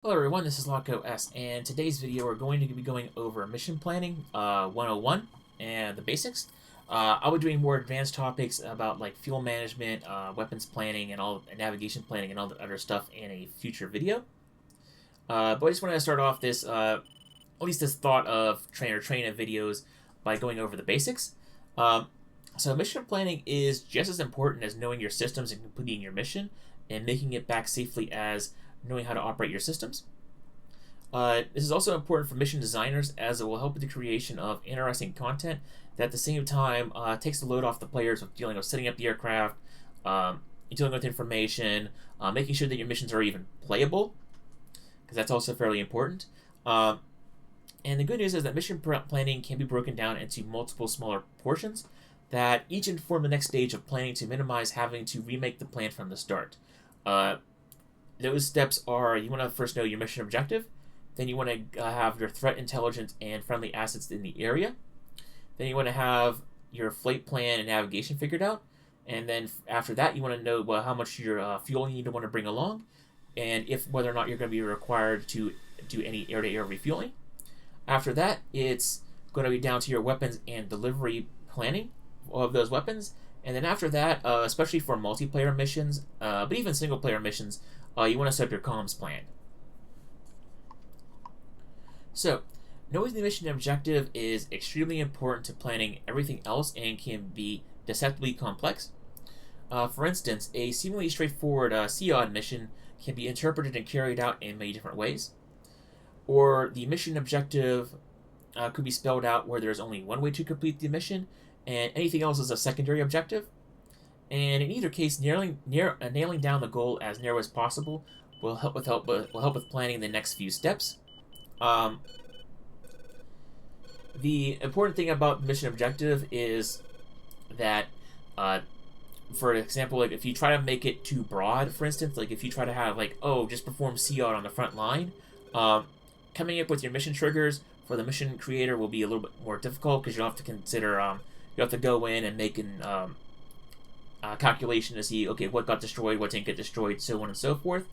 Hello everyone, this is Loco S, and today's video we're going to be going over mission planning 101 and the basics. I'll be doing more advanced topics about like fuel management, weapons planning, and navigation planning, and all the other stuff in a future video. But I just want to start off this, at least this thought of training of videos by going over the basics. So mission planning is just as important as knowing your systems and completing your mission, and making it back safely as knowing how to operate your systems. This is also important for mission designers, as it will help with the creation of interesting content that at the same time takes the load off the players with dealing with setting up the aircraft, dealing with information, making sure that your missions are even playable, because that's also fairly important. And the good news is that mission planning can be broken down into multiple smaller portions that each inform the next stage of planning to minimize having to remake the plan from the start. Those steps are: you want to first know your mission objective, then you want to have your threat intelligence and friendly assets in the area, then you want to have your flight plan and navigation figured out, and then after that you want to know how much your fuel you need to want to bring along, and whether or not you're going to be required to do any air-to-air refueling. After that, it's going to be down to your weapons and delivery planning of those weapons, and then after that, especially for multiplayer missions, but even single-player missions, you want to set up your comms plan. So, knowing the mission objective is extremely important to planning everything else and can be deceptively complex. For instance, a seemingly straightforward COD mission can be interpreted and carried out in many different ways. Or the mission objective could be spelled out where there's only one way to complete the mission, and anything else is a secondary objective. And in either case, nailing down the goal as narrow as possible will help with planning the next few steps. The important thing about mission objective is that, for example, like if you try to make it too broad, for instance, like if you try to have just perform COD on the front line, coming up with your mission triggers for the mission creator will be a little bit more difficult, because you'll have to consider you have to go in and make an calculation to see, okay, what got destroyed, what didn't get destroyed, so on and so forth.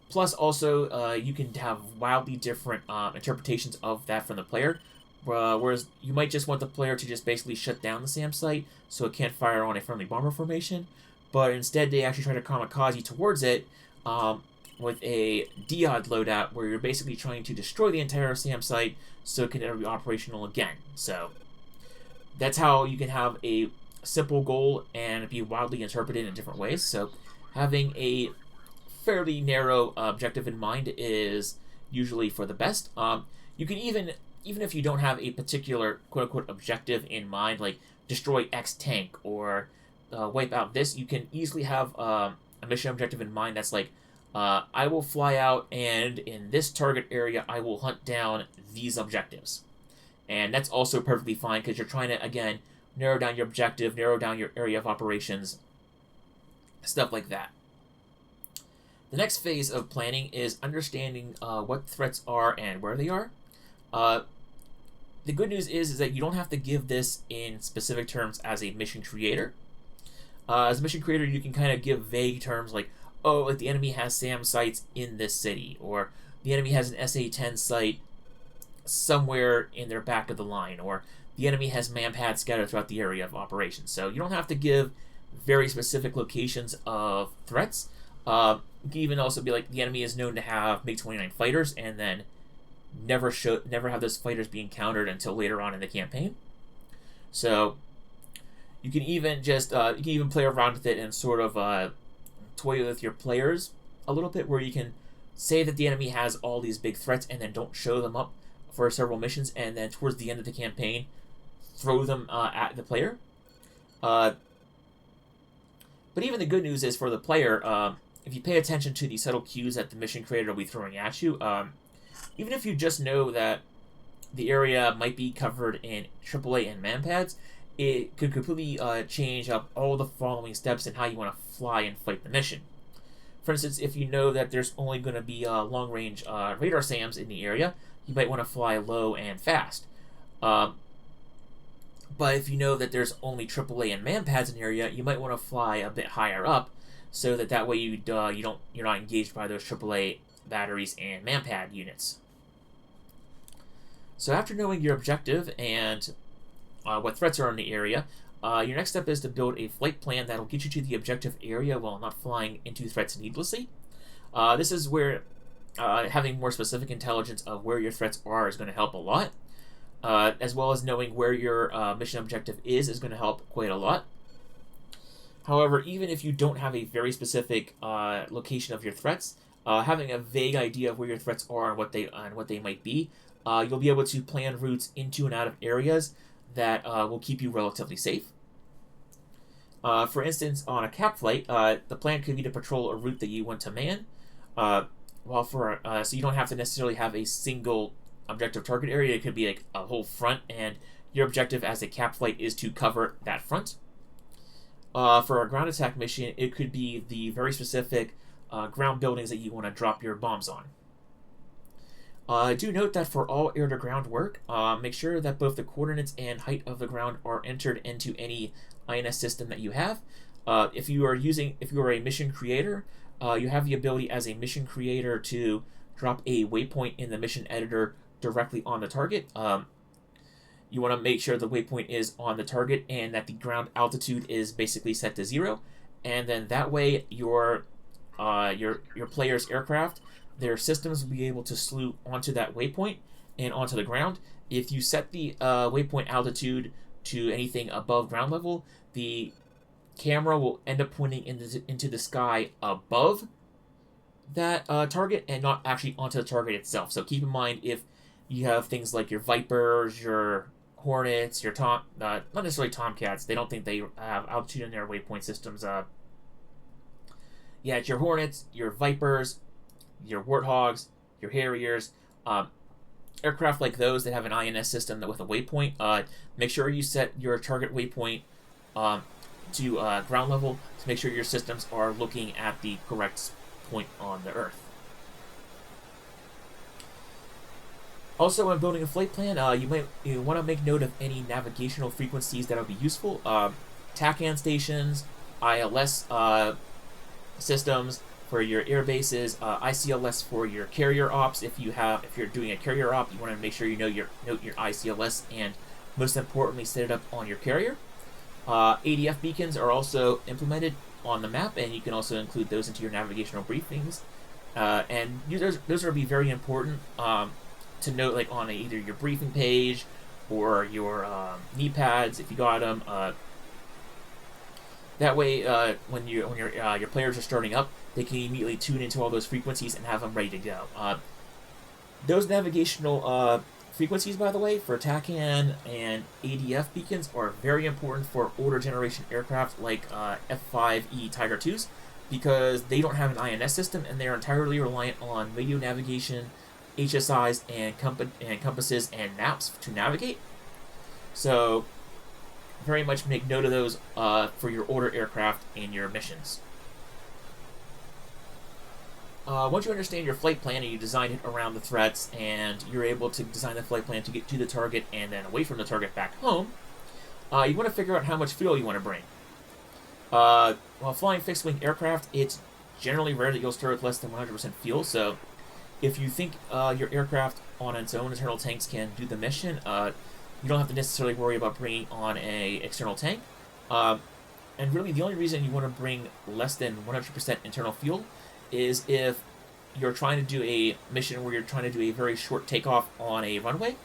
Plus, also, you can have wildly different interpretations of that from the player, whereas you might just want the player to just basically shut down the SAM site so it can't fire on a friendly bomber formation, but instead they actually try to kamikaze towards it with a DOD loadout, where you're basically trying to destroy the entire SAM site so it can never be operational again. So that's how you can have a simple goal and be wildly interpreted in different ways. So having a fairly narrow objective in mind is usually for the best. You can even if you don't have a particular quote-unquote objective in mind, like destroy X tank or wipe out this, you can easily have a mission objective in mind that's like, I will fly out, and in this target area I will hunt down these objectives. And that's also perfectly fine, because you're trying to, again, narrow down your objective, narrow down your area of operations, stuff like that. The next phase of planning is understanding what threats are and where they are. The good news is that you don't have to give this in specific terms as a mission creator. As a mission creator, you can kind of give vague terms like, oh, like the enemy has SAM sites in this city, or the enemy has an SA-10 site somewhere in their back of the line, or the enemy has manpads scattered throughout the area of operations. So you don't have to give very specific locations of threats. You can even also be like, the enemy is known to have MiG-29 fighters, and then never have those fighters be encountered until later on in the campaign. So you can even play around with it and sort of toy with your players a little bit, where you can say that the enemy has all these big threats and then don't show them up for several missions, and then towards the end of the campaign throw them at the player. But even the good news is, for the player, if you pay attention to the subtle cues that the mission creator will be throwing at you, even if you just know that the area might be covered in AAA and manpads, it could completely change up all the following steps in how you want to fly and fight the mission. For instance, if you know that there's only going to be long-range radar SAMs in the area, you might want to fly low and fast. But if you know that there's only AAA and manpads in the area, you might want to fly a bit higher up, so that way you're not engaged by those AAA batteries, and manpad units. So after knowing your objective and what threats are in the area, your next step is to build a flight plan that'll get you to the objective area while not flying into threats needlessly. This is where having more specific intelligence of where your threats are is going to help a lot, as well as knowing where your mission objective is going to help quite a lot. However, even if you don't have a very specific location of your threats, having a vague idea of where your threats are and what they might be, you'll be able to plan routes into and out of areas that will keep you relatively safe. For instance, on a cap flight, the plan could be to patrol a route that you want to man. So you don't have to necessarily have a single objective target area. It could be like a whole front, and your objective as a cap flight is to cover that front. For a ground attack mission, it could be the very specific ground buildings that you want to drop your bombs on. Do note that for all air-to-ground work, make sure that both the coordinates and height of the ground are entered into any INS system that you have. If you are a mission creator, you have the ability as a mission creator to drop a waypoint in the mission editor directly on the target. You want to make sure the waypoint is on the target and that the ground altitude is basically set to 0, and then that way your player's aircraft, their systems will be able to slew onto that waypoint and onto the ground. If you set the waypoint altitude to anything above ground level, the camera will end up pointing into the sky above that target and not actually onto the target itself. So keep in mind, if you have things like your Vipers, your Hornets, your not necessarily Tomcats, they don't think they have altitude in their waypoint systems. It's your Hornets, your Vipers, your Warthogs, your Harriers, aircraft like those that have an INS system with a waypoint. Make sure you set your target waypoint to ground level to make sure your systems are looking at the correct point on the Earth. Also, when building a flight plan, you want to make note of any navigational frequencies that will be useful. TACAN stations, ILS systems for your air bases, ICLS for your carrier ops. If you're doing a carrier op, you want to make sure you note your ICLS and most importantly set it up on your carrier. ADF beacons are also implemented on the map, and you can also include those into your navigational briefings. Those will be very important to note, like on either your briefing page or your knee pads if you got them. That way, when your players are starting up, they can immediately tune into all those frequencies and have them ready to go. Those navigational frequencies, by the way, for TACAN and ADF beacons are very important for older generation aircraft like F-5E Tiger IIs, because they don't have an INS system and they're entirely reliant on radio navigation, HSIs, and compasses and maps to navigate. So very much make note of those for your older aircraft in your missions. Once you understand your flight plan and you design it around the threats, and you're able to design the flight plan to get to the target and then away from the target back home, you want to figure out how much fuel you want to bring. While flying fixed-wing aircraft, it's generally rare that you'll start with less than 100% fuel, so if you think your aircraft on its own internal tanks can do the mission, you don't have to necessarily worry about bringing on an external tank. And really, the only reason you want to bring less than 100% internal fuel is if you're trying to do a mission where you're trying to do a very short takeoff on a runway.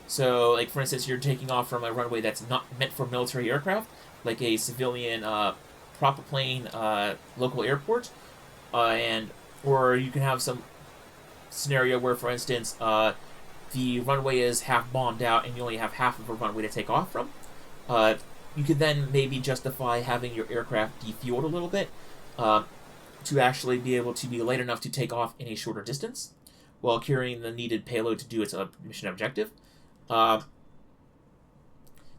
So, like, for instance, you're taking off from a runway that's not meant for military aircraft, like a civilian prop plane local airport, or you can have some scenario where, for instance, the runway is half bombed out and you only have half of a runway to take off from. You could then maybe justify having your aircraft defueled a little bit to actually be able to be light enough to take off in a shorter distance while carrying the needed payload to do its mission objective. The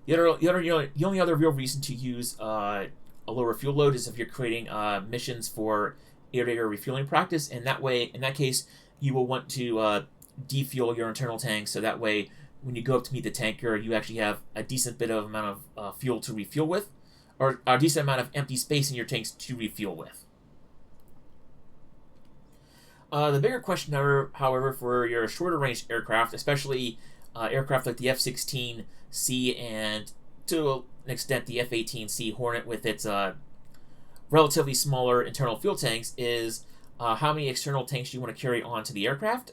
only other real reason to use a lower fuel load is if you're creating missions for air-to-air refueling practice, and in that case, you will want to defuel your internal tank, so that way, when you go up to meet the tanker, you actually have a decent bit of amount of fuel to refuel with, or a decent amount of empty space in your tanks to refuel with. The bigger question, however, for your shorter range aircraft, especially aircraft like the F-16C and to an extent the F-18C Hornet with its relatively smaller internal fuel tanks, is how many external tanks you want to carry onto the aircraft.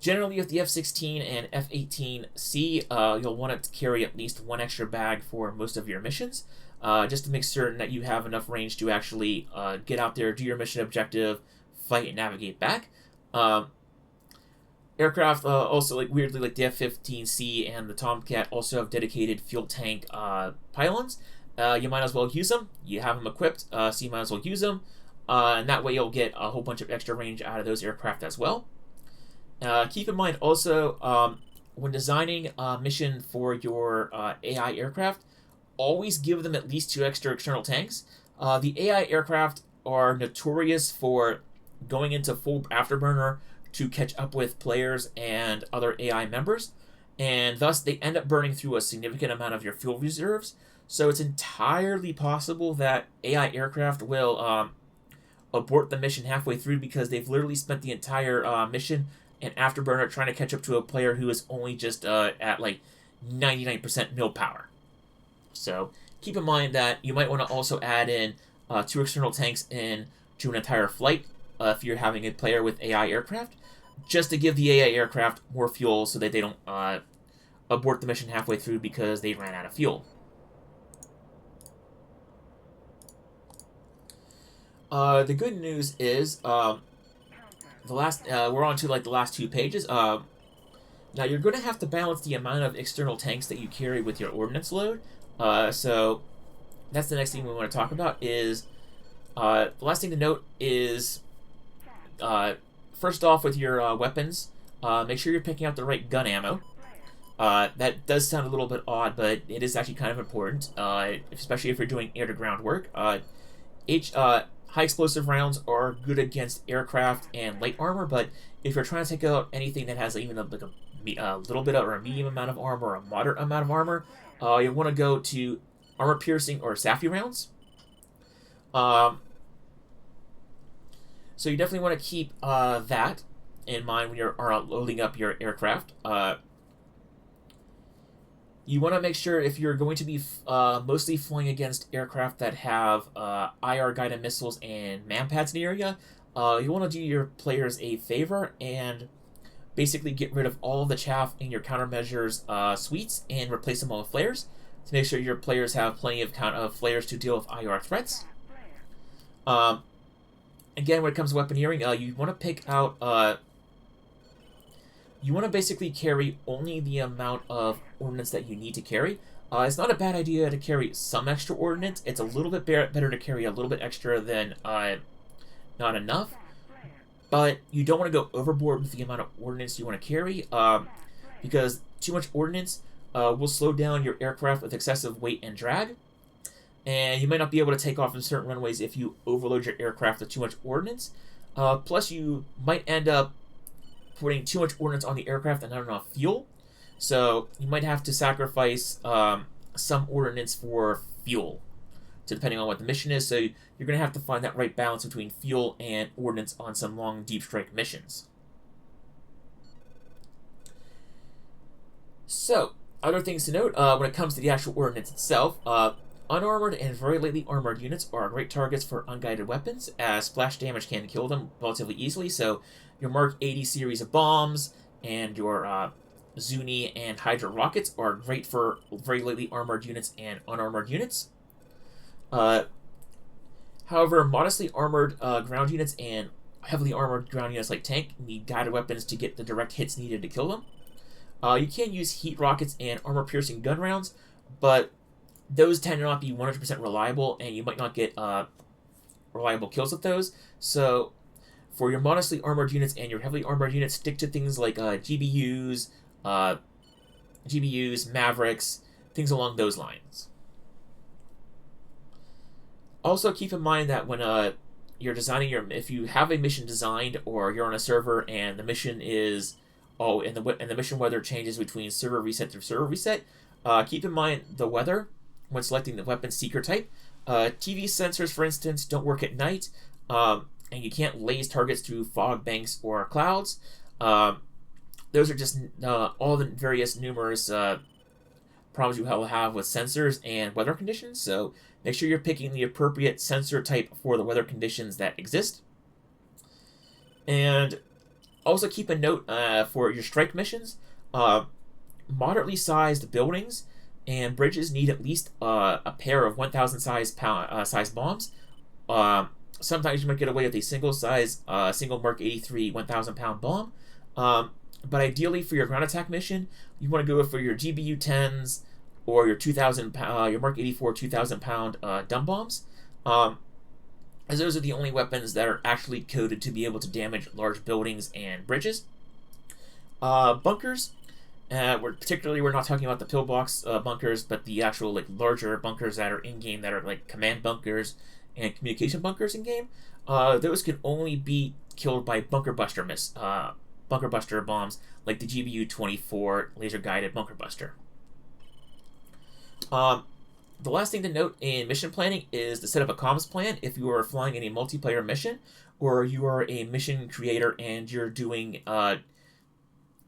Generally, with the F-16 and F-18C, you'll want to carry at least one extra bag for most of your missions, just to make certain that you have enough range to actually get out there, do your mission objective, fight, and navigate back. Aircraft also, like weirdly, like the F-15C and the Tomcat also have dedicated fuel tank pylons. You might as well use them. You have them equipped, so you might as well use them. And that way you'll get a whole bunch of extra range out of those aircraft as well. Keep in mind also, when designing a mission for your AI aircraft, always give them at least 2 extra external tanks. The AI aircraft are notorious for going into full afterburner to catch up with players and other AI members, and thus they end up burning through a significant amount of your fuel reserves. So it's entirely possible that AI aircraft will abort the mission halfway through because they've literally spent the entire mission and afterburner trying to catch up to a player who is only just at like 99% mil power. So keep in mind that you might want to also add in 2 external tanks in to an entire flight if you're having a player with AI aircraft, just to give the AI aircraft more fuel so that they don't abort the mission halfway through because they ran out of fuel. The good news is the last we're on to like the last 2 pages. Now you're going to have to balance the amount of external tanks that you carry with your ordnance load. So that's the next thing we want to talk about. Is the last thing to note is first off, with your weapons, make sure you're picking out the right gun ammo. That does sound a little bit odd, but it is actually kind of important, especially if you're doing air-to-ground work. High explosive rounds are good against aircraft and light armor, but if you're trying to take out anything that has even a little bit of, or a medium amount of armor or a moderate amount of armor, you want to go to armor-piercing or SAFI rounds. So you definitely want to keep that in mind when you're loading up your aircraft. You want to make sure, if you're going to be mostly flying against aircraft that have IR-guided missiles and man-pads in the area, you want to do your players a favor and basically get rid of all of the chaff in your countermeasures suites and replace them all with flares to make sure your players have plenty of flares to deal with IR threats. Again, when it comes to weaponeering, you want to pick out... you want to basically carry only the amount of ordnance that you need to carry. It's not a bad idea to carry some extra ordnance. It's a little bit better to carry a little bit extra than not enough. But you don't want to go overboard with the amount of ordnance you want to carry, because too much ordnance will slow down your aircraft with excessive weight and drag. And you might not be able to take off in certain runways if you overload your aircraft with too much ordnance. Plus, you might end up putting too much ordnance on the aircraft and not enough fuel. So you might have to sacrifice some ordnance for fuel, depending on what the mission is. So you're going to have to find that right balance between fuel and ordnance on some long deep strike missions. So, other things to note when it comes to the actual ordnance itself. Unarmored and very lightly armored units are great targets for unguided weapons, as splash damage can kill them relatively easily. So your Mark 80 series of bombs and your Zuni and Hydra rockets are great for very lightly armored units and unarmored units. However, modestly armored ground units and heavily armored ground units like tank need guided weapons to get the direct hits needed to kill them. You can use heat rockets and armor-piercing gun rounds, but those tend to not be 100% reliable, and you might not get reliable kills with those. So for your modestly armored units and your heavily armored units, stick to things like GBUs, Mavericks, things along those lines. Also, keep in mind that when you're designing if you have a mission designed, or you're on a server and the mission is and the mission weather changes between server reset through server reset, keep in mind the weather when selecting the weapon seeker type. TV sensors, for instance, don't work at night. and you can't laze targets through fog banks or clouds. Those are just all the various numerous problems you will have with sensors and weather conditions. So make sure you're picking the appropriate sensor type for the weather conditions that exist. And also keep a note for your strike missions. Moderately sized buildings and bridges need at least a pair of 1,000 size bombs. Sometimes you might get away with a single Mark 83 1,000 pound bomb. But ideally for your ground attack mission, you want to go for your GBU 10s or your your Mark 84 2,000 pound dumb bombs. As those are the only weapons that are actually coded to be able to damage large buildings and bridges. Bunkers. We're not talking about the pillbox bunkers, but the actual like larger bunkers that are in game that are like command bunkers and communication bunkers in game. Those can only be killed by bunker buster bombs like the GBU 24 laser guided bunker buster. The last thing to note in mission planning is to set up a comms plan if you are flying in a multiplayer mission, or you are a mission creator and you're doing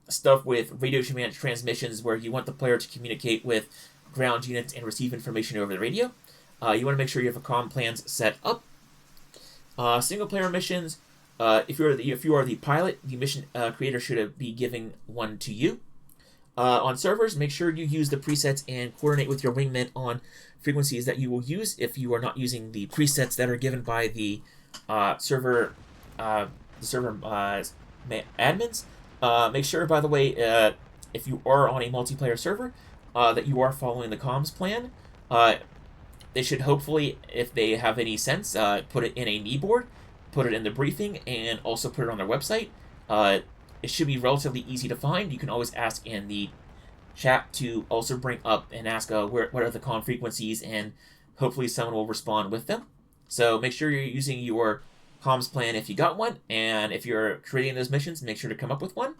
stuff with radio command transmissions where you want the player to communicate with ground units and receive information over the radio. You want to make sure you have a comm plans set up. Single player missions, if you are the pilot, the mission creator should be giving one to you. On servers, make sure you use the presets and coordinate with your wingman on frequencies that you will use if you are not using the presets that are given by the server admins. Make sure, by the way, if you are on a multiplayer server, that you are following the comms plan. They should hopefully, if they have any sense, put it in a kneeboard, put it in the briefing, and also put it on their website. It should be relatively easy to find. You can always ask in the chat to also bring up and ask what are the comm frequencies, and hopefully someone will respond with them. So make sure you're using your comms plan if you got one, and if you're creating those missions, make sure to come up with one.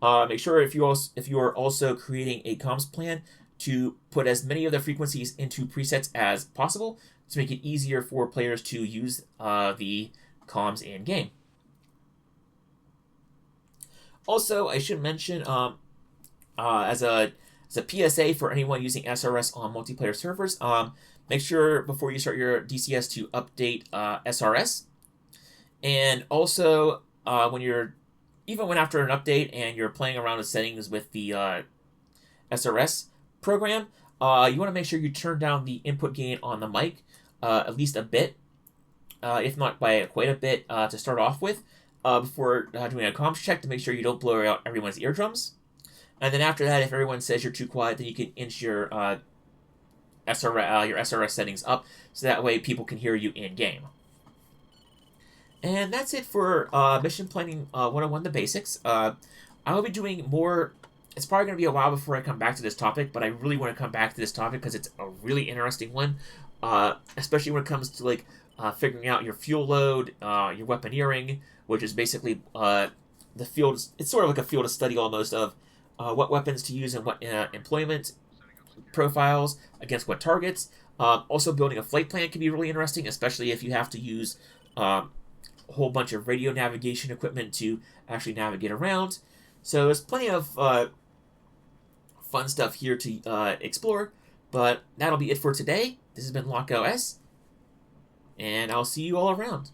Make sure if you are also creating a comms plan to put as many of the frequencies into presets as possible to make it easier for players to use the comms in game. Also, I should mention, as a PSA for anyone using SRS on multiplayer servers, make sure before you start your DCS to update SRS. And also, when after an update and you're playing around with settings with the SRS program, you want to make sure you turn down the input gain on the mic at least a bit, if not by quite a bit, to start off with. Before doing a comms check to make sure you don't blow out everyone's eardrums. And then after that, if everyone says you're too quiet, then you can inch your SRS settings up, so that way people can hear you in-game. And that's it for Mission Planning 101, the basics. I will be doing more. It's probably going to be a while before I come back to this topic, but I really want to come back to this topic because it's a really interesting one, especially when it comes to like figuring out your fuel load, your weaponeering, which is basically the field. It's sort of like a field of study almost of what weapons to use and what employment profiles against what targets. Also, building a flight plan can be really interesting, especially if you have to use a whole bunch of radio navigation equipment to actually navigate around. So there's plenty of fun stuff here to explore, but that'll be it for today. This has been LockOS, and I'll see you all around.